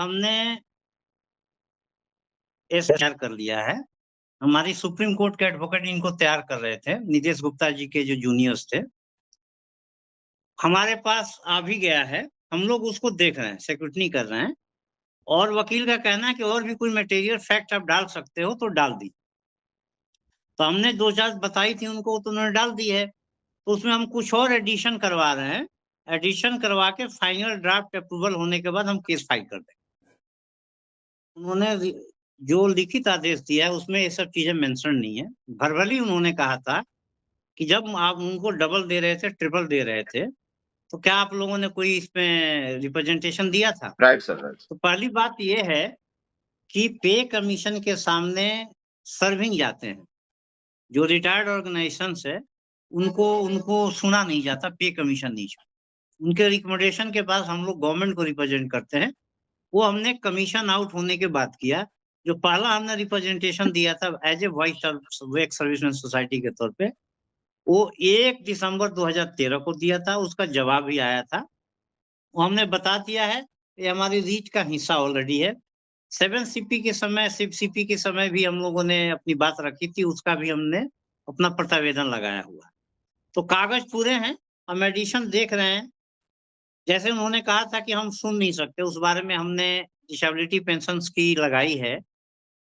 हमने तैयार कर लिया है। हमारी सुप्रीम कोर्ट के एडवोकेट इनको तैयार कर रहे थे, नितेश गुप्ता जी के जो जूनियर्स थे। हमारे पास आ भी गया है, हम लोग उसको देख रहे हैं, सिक्योरिटी कर रहे हैं। और वकील का कहना है कि और भी कोई मटेरियल फैक्ट आप डाल सकते हो तो डाल दी। तो हमने 2 4 बताई थी उनको, तो उन्होंने डाल दी है। तो उसमें हम कुछ और एडिशन करवा रहे हैं। एडिशन करवा के फाइनल ड्राफ्ट अप्रूवल होने के बाद हम केस फाइल कर देंगे। उन्होंने जो लिखित आदेश दिया है उसमें ये सब चीजें मेंशन नहीं है। वर्बली उन्होंने कहा था कि जब आप उनको डबल दे रहे थे, ट्रिपल दे रहे थे, तो क्या आप लोगों ने कोई इसमें रिप्रेजेंटेशन दिया था? Right sir, right. तो पहली बात ये है कि पे कमीशन के सामने सर्विंग जाते हैं, जो रिटायर्ड ऑर्गेनाइजेशन है उनको सुना नहीं जाता, पे कमीशन नहीं जाता। उनके रिकमेंडेशन के पास हम लोग गवर्नमेंट को रिप्रेजेंट करते हैं। वो हमने कमीशन आउट होने के बाद किया। जो पहला हमने रिप्रेजेंटेशन दिया था as a vice serviceman society के तौर पे, वो 1 दिसंबर 2013 को दिया था। उसका जवाब भी आया था। वो हमने बता दिया है, ये हमारी रीच का हिस्सा ऑलरेडी है। 7 सीपी के समय, 6 सीपी के समय भी हम लोगों ने अपनी बात रखी थी, उसका भी हमने अपना प्रतिवेदन लगाया हुआ। तो कागज पूरे हैं, हम एडिशन देख रहे हैं। जैसे उन्होंने कहा था कि हम सुन नहीं सकते, उस बारे में हमने डिसेबिलिटी पेंशन की लगाई है,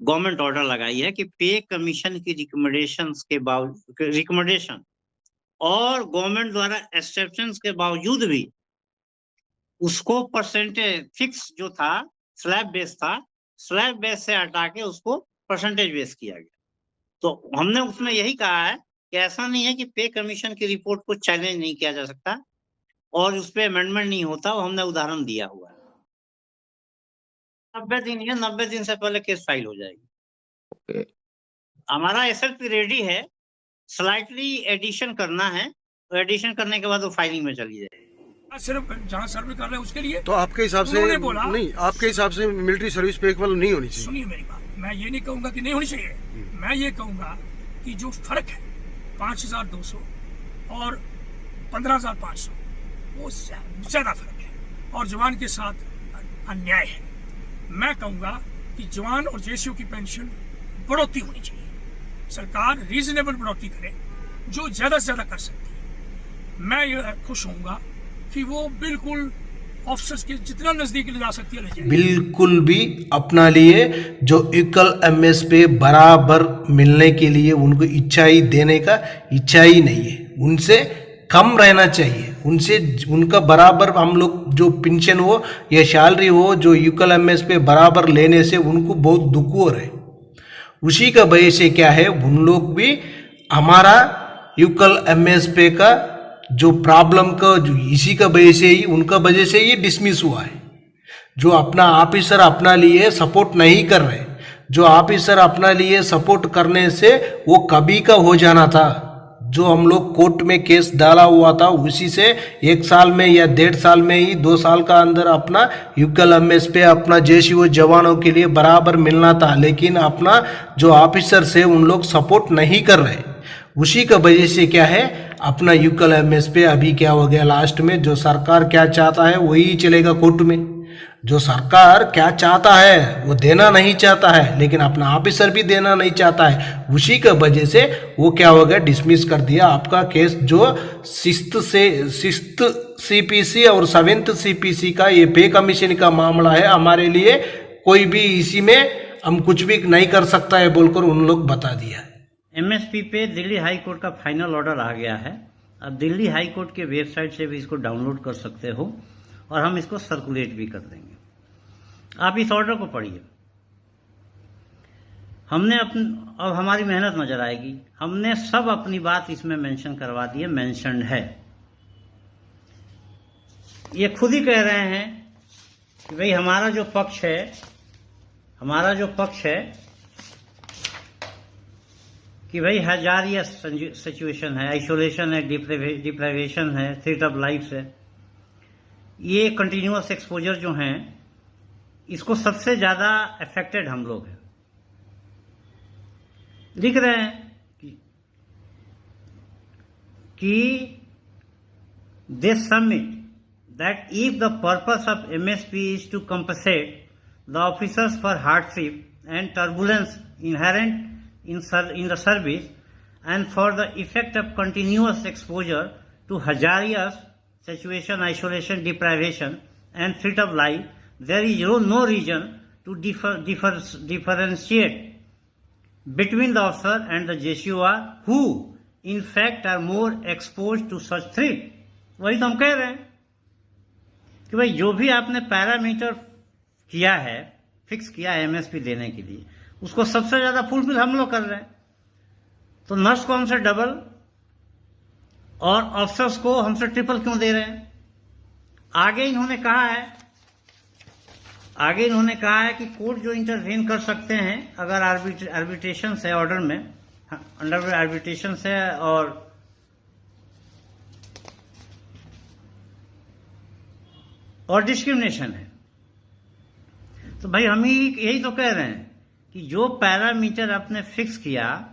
गवर्नमेंट ऑर्डर लगाई है कि पे कमीशन की रिकमेंडेशन और गवर्नमेंट द्वारा एक्सेप्शन के बावजूद भी उसको परसेंटेज फिक्स जो था, स्लैब बेस था, स्लैब बेस से हटा के उसको परसेंटेज बेस किया गया। तो हमने उसमें यही कहा है कि ऐसा नहीं है कि पे कमीशन की रिपोर्ट को चैलेंज नहीं किया जा सकता और उस पर अमेंडमेंट नहीं होता। वो हमने उदाहरण दिया हुआ है। 90 दिन है, 90 दिन से पहले केस फाइल हो जाएगी। ओके। हमारा एसएलपी रेडी है, स्लाइटली एडिशन करना है, तो एडिशन करने के बाद वो फाइलिंग में चली जाएगी। सिर्फ जहाँ सर्वे कर रहे हैं उसके लिए। तो आपके हिसाब से नहीं, आपके हिसाब से मिलिट्री सर्विस पे इक्वल नहीं होनी चाहिए? सुनिए मेरी बात, मैं ये नहीं कहूँगा कि नहीं होनी चाहिए। मैं ये कहूँगा कि जो फर्क है 5200 और 15500, वो ज्यादा फर्क है और जवान के साथ अन्याय है। मैं कहूँगा कि जवान और जेसीओ की पेंशन बढ़ोतरी होनी चाहिए। सरकार रीजनेबल बढ़ोतरी करे, जो ज्यादा से ज्यादा कर सकती है। मैं ये खुश होऊंगा कि वो बिल्कुल ऑफिसर्स के जितना नजदीक ले जा सकती है ले जाए। बिल्कुल भी अपना लिए जो इक्वल एमएस पे बराबर मिलने के लिए उनको इच्छा ही देने का इच्छा ही नहीं है। उनसे कम रहना चाहिए, उनसे उनका बराबर हम लोग जो पेंशन हो या सैलरी हो जो इक्वल एमएस पे बराबर लेने से उनको बहुत दुख हो रहा है। उसी का वजह से क्या है, उन लोग भी हमारा इक्वल एमएस पे का जो प्रॉब्लम का जो इसी का वजह से ही, उनका वजह से ये डिसमिस हुआ है। जो अपना ऑफिसर अपना लिए सपोर्ट नहीं कर रहे, जो ऑफिसर अपना लिए सपोर्ट करने से वो कभी का हो जाना था। जो हम लोग कोर्ट में केस डाला हुआ था उसी से 1 साल में या 1.5 साल में ही 2 साल का अंदर अपना यूकल एमएस पे अपना जेसीओ जवानों के लिए बराबर मिलना था। लेकिन अपना जो ऑफिसर से उन लोग सपोर्ट नहीं कर रहे, उसी का वजह से क्या है अपना यूकल एमएस पे अभी क्या हो गया लास्ट में, जो सरकार क्या चाहता है वही चलेगा कोर्ट में। जो सरकार क्या चाहता है वो देना नहीं चाहता है, लेकिन अपना ऑफिसर भी देना नहीं चाहता है। उसी का वजह से वो क्या हो गया, डिसमिस कर दिया आपका केस। जो 6th सीपीसी और 7th सीपीसी का ये पे कमीशन का मामला है, हमारे लिए कोई भी इसी में हम कुछ भी नहीं कर सकता है बोलकर उन लोग बता दिया। एमएसपी पे दिल्ली हाई कोर्ट का फाइनल ऑर्डर आ गया है। अब दिल्ली हाई कोर्ट के वेबसाइट से भी इसको डाउनलोड कर सकते हो और हम इसको सर्कुलेट भी कर देंगे। आप इस ऑर्डर को पढ़िए। हमने अब हमारी मेहनत नजर आएगी। हमने सब अपनी बात इसमें मेंशन करवा दी है, मेंशन्ड है। ये खुद ही कह रहे हैं कि भाई हमारा जो पक्ष है कि भाई हजारिया सिचुएशन है, आइसोलेशन है, डिप्राइवेशन है, थ्रेट ऑफ लाइफ है, ये कंटिन्यूअस एक्सपोजर जो हैं इसको सबसे ज्यादा अफेक्टेड हम लोग हैं। लिख रहे हैं कि दे submit that if the purpose of MSP is to compensate the officers for hardship and turbulence inherent in the service and for the effect of continuous exposure to hazardous situation, isolation, deprivation and threat of life, there is no reason to differentiate between the officer and the JCOR who in fact are more exposed to such threat. वही तो हम कह रहे हैं कि भाई जो भी आपने पैरामीटर किया है, फिक्स किया है एमएसपी देने के लिए, उसको सबसे ज्यादा फुलफिल हम लोग कर रहे हैं। तो नर्स को हमसे डबल और ऑफिसर्स को हमसे ट्रिपल क्यों दे रहे हैं? आगे इन्होंने कहा है कि कोर्ट जो इंटरवेन कर सकते हैं अगर आर्बिट्रेशन से ऑर्डर में, अंडर आर्बिट्रेशन से और डिस्क्रिमिनेशन है। तो भाई हम यही तो कह रहे हैं कि जो पैरामीटर आपने फिक्स किया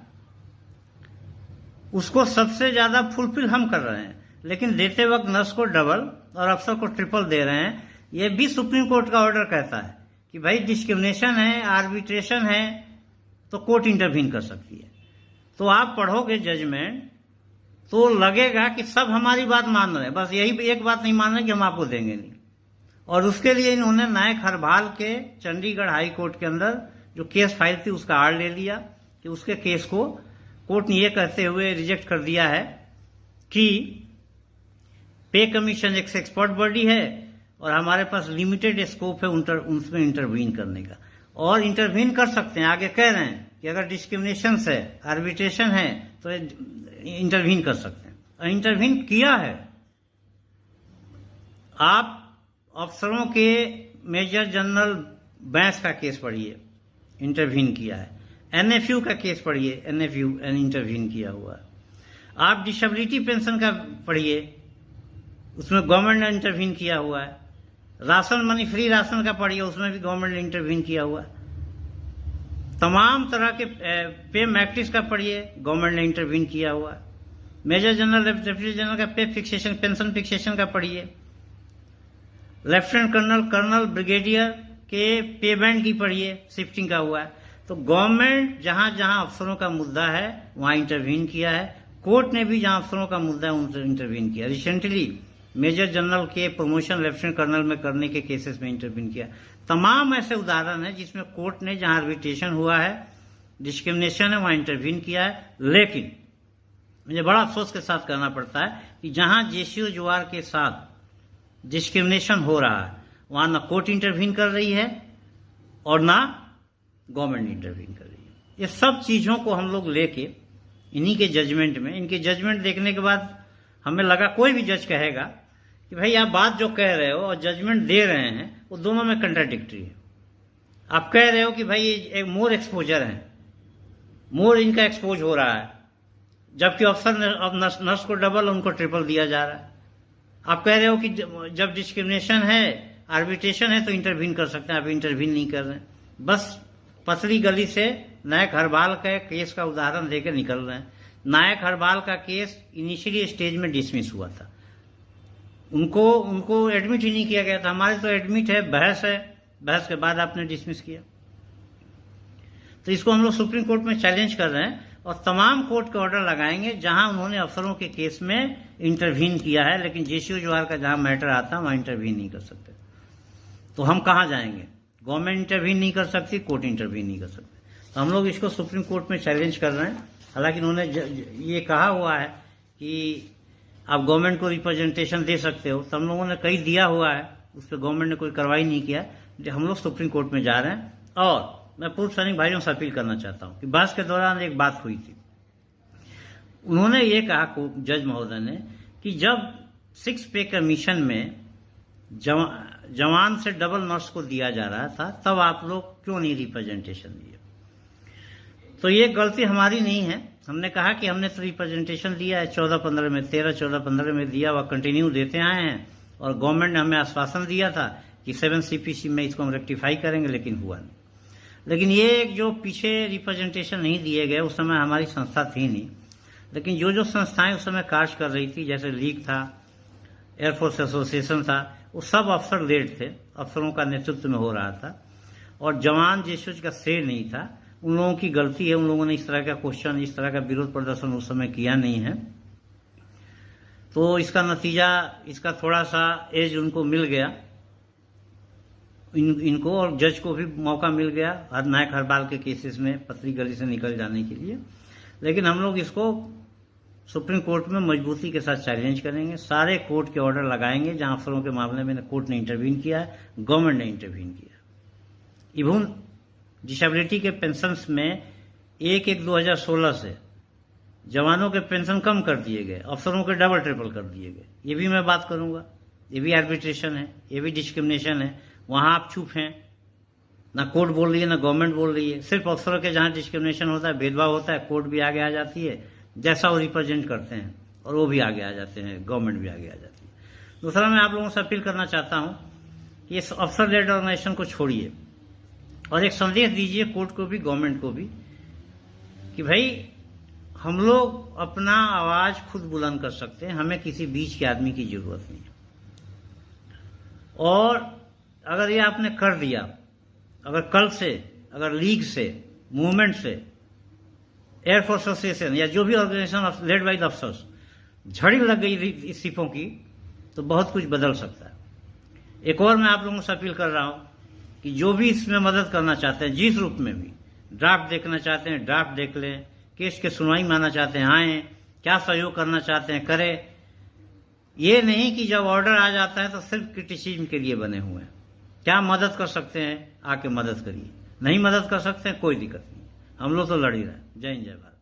उसको सबसे ज्यादा फुलफिल हम कर रहे हैं, लेकिन देते वक्त नर्स को डबल और अफसर को ट्रिपल दे रहे हैं। ये भी सुप्रीम कोर्ट का ऑर्डर कहता है कि भाई डिस्क्रिमिनेशन है, आर्बिट्रेशन है तो कोर्ट इंटरवीन कर सकती है। तो आप पढ़ोगे जजमेंट तो लगेगा कि सब हमारी बात मान रहे हैं, बस यही एक बात नहीं मान रहे कि हम आपको देंगे नहीं। और उसके लिए इन्होंने नायक हरबाल के चंडीगढ़ हाई कोर्ट के अंदर जो केस फाइल थी उसका आड़ ले लिया कि उसके केस को कोर्ट ने ये कहते हुए रिजेक्ट कर दिया है कि पे कमीशन एक एक्सपर्ट बॉडी है और हमारे पास लिमिटेड स्कोप है उसमें इंटरवीन करने का, और इंटरवीन कर सकते हैं। आगे कह रहे हैं कि अगर डिस्क्रिमिनेशन है, आर्बिट्रेशन है तो इंटरवीन कर सकते हैं, और इंटरवीन किया है। आप अफसरों के मेजर जनरल बैंस का केस पढ़िए, इंटरवीन किया है। एनएफयू का केस पढ़िए, एनएफयू इंटरवीन किया हुआ है। आप डिसेबिलिटी पेंशन का पढ़िए, उसमें गवर्नमेंट ने इंटरवीन किया हुआ है। राशन मनी फ्री राशन का पढ़िए, उसमें भी गवर्नमेंट ने इंटरवीन किया हुआ है। तमाम तरह के पे मैट्रिक्स का पढ़िए, गवर्नमेंट ने इंटरवीन किया हुआ है। मेजर जनरल, डिप्टी जनरल का पे फिक्सेशन, पेंशन फिक्सेशन का पढ़िए। लेफ्टिनेंट कर्नल, कर्नल, ब्रिगेडियर के पे बैंड की पढ़िए, शिफ्टिंग का हुआ है। तो गवर्नमेंट जहां जहां अफसरों का मुद्दा है वहां इंटरवीन किया है। कोर्ट ने भी जहां अफसरों का मुद्दा है उनसे इंटरवीन किया। रिसेंटली मेजर जनरल के प्रमोशन लेफ्टिनेंट कर्नल में करने के केसेस में इंटरवीन किया। तमाम ऐसे उदाहरण है जिसमें कोर्ट ने जहां आर्बिट्रेशन हुआ है, डिस्क्रिमिनेशन है, वहां इंटरवीन किया है। लेकिन मुझे बड़ा अफसोस के साथ कहना पड़ता है कि जहां जेसीओ जुआर के साथ डिस्क्रिमिनेशन हो रहा है वहां ना कोर्ट इंटरवीन कर रही है और ना गवर्नमेंट इंटरवीन कर रही है। ये सब चीजों को हम लोग लेके इन्हीं के जजमेंट में, इनके जजमेंट देखने के बाद हमें लगा, कोई भी जज कहेगा कि भाई आप बात जो कह रहे हो और जजमेंट दे रहे हैं वो दोनों में कंट्राडिक्टरी है। आप कह रहे हो कि भाई एक मोर एक्सपोजर है, मोर इनका एक्सपोज हो रहा है, जबकि अफसर ने अब नर्स को डबल उनको ट्रिपल दिया जा रहा है। आप कह रहे हो कि जब डिस्क्रिमिनेशन है, आर्बिट्रेशन है तो इंटरवीन कर सकते हैं, आप इंटरवीन नहीं कर रहे हैं। बस पतली गली से नायक हरबाल के केस का उदाहरण देकर निकल रहे हैं। नायक हरबाल का केस इनिशियली स्टेज में डिसमिस हुआ था, उनको एडमिट ही नहीं किया गया था। हमारे तो एडमिट है, बहस के बाद आपने डिसमिस किया। तो इसको हम लोग सुप्रीम कोर्ट में चैलेंज कर रहे हैं और तमाम कोर्ट के ऑर्डर लगाएंगे जहां उन्होंने अफसरों के केस में इंटरवीन किया है, लेकिन जेसीओ जुआर का जहां मैटर आता है वहां इंटरवीन नहीं कर सकते। तो हम कहां जाएंगे? गवर्नमेंट इंटरवीन नहीं कर सकती, कोर्ट इंटरवीन नहीं कर सकते। तो हम लोग इसको सुप्रीम कोर्ट में चैलेंज कर रहे हैं। हालांकि उन्होंने ये कहा हुआ है कि आप गवर्नमेंट को रिप्रेजेंटेशन दे सकते हो, तो हम लोगों ने कई दिया हुआ है, उस पर गवर्नमेंट ने कोई कार्रवाई नहीं किया। हम लोग सुप्रीम कोर्ट में जा रहे हैं। और मैं पूर्व सैनिक भाइयों से अपील करना चाहता हूं कि बहस के दौरान एक बात हुई थी, उन्होंने ये कहा, जज महोदय ने, कि जब 6 पे कमीशन में जवान से डबल नर्स को दिया जा रहा था तब आप लोग क्यों नहीं रिप्रेजेंटेशन दिए? तो ये गलती हमारी नहीं है। हमने कहा कि हमने तो रिप्रेजेंटेशन दिया है 14-15 में, 13-14-15 में दिया हुआ, कंटिन्यू देते आए हैं। और गवर्नमेंट ने हमें आश्वासन दिया था कि 7 CPC में इसको हम रेक्टिफाई करेंगे, लेकिन हुआ नहीं। लेकिन ये जो पीछे रिप्रेजेंटेशन नहीं दिए गए, उस समय हमारी संस्था थी नहीं, लेकिन जो संस्थाएं उस समय कार्य कर रही थी, जैसे लीग था, एयरफोर्स एसोसिएशन था, वो सब अफसर लेड थे, अफसरों का नेतृत्व में हो रहा था। और जवान जेशुज का श्रेय नहीं था। उन लोगों की गलती है, उन लोगों ने इस तरह का क्वेश्चन, इस तरह का विरोध प्रदर्शन उस समय किया नहीं है। तो इसका नतीजा, इसका थोड़ा सा एज उनको मिल गया, इनको और जज को भी मौका मिल गया नायक हरबाल के केसेस में पतली गली से निकल जाने के लिए। लेकिन हम लोग इसको सुप्रीम कोर्ट में मजबूती के साथ चैलेंज करेंगे। सारे कोर्ट के ऑर्डर लगाएंगे जहां अफसरों के मामले में कोर्ट ने इंटरवीन किया है, गवर्नमेंट ने इंटरवीन किया। इवन डिसेबिलिटी के पेंशन्स में 1/1/2016 से जवानों के पेंशन कम कर दिए गए, अफसरों के डबल ट्रिपल कर दिए गए। ये भी मैं बात करूंगा। ये भी आर्बिट्रेशन है, ये भी डिस्क्रिमिनेशन है। वहां आप चुप हैं, ना कोर्ट बोल रही है ना गवर्नमेंट बोल रही है। सिर्फ अफसरों के जहां डिस्क्रिमिनेशन होता है, भेदभाव होता है, कोर्ट भी आगे आ जाती है जैसा वो रिप्रेजेंट करते हैं, और वो भी आगे आ जाते हैं, गवर्नमेंट भी आगे आ जाती है। दूसरा, मैं आप लोगों से अपील करना चाहता हूं कि इस अफसर लेड ऑर्गेनाइजेशन को छोड़िए और एक संदेश दीजिए कोर्ट को भी, गवर्नमेंट को भी, कि भाई हम लोग अपना आवाज खुद बुलंद कर सकते हैं, हमें किसी बीच के आदमी की जरूरत नहीं है। और अगर ये आपने कर दिया, अगर कल से, अगर लीग से, मूवमेंट से, एयरफोर्स एसोसिएशन या जो भी organisation led by the officers झड़ी लग गई इस्तीफों की, तो बहुत कुछ बदल सकता है। एक और मैं आप लोगों से अपील कर रहा हूं कि जो भी इसमें मदद करना चाहते हैं, जिस रूप में भी, ड्राफ्ट देखना चाहते हैं ड्राफ्ट देख लें, केस के सुनवाई में आना चाहते हैं आए, क्या सहयोग करना चाहते हैं करें। ये नहीं कि जब ऑर्डर आ जाता है तो सिर्फ क्रिटिसिज्म के लिए बने हुए हैं। क्या मदद कर सकते हैं, आके मदद करिए। नहीं मदद कर सकते हैं, कोई दिक्कत नहीं, हम लोग तो लड़ ही रहे हैं। जय हिंद, जय भारत।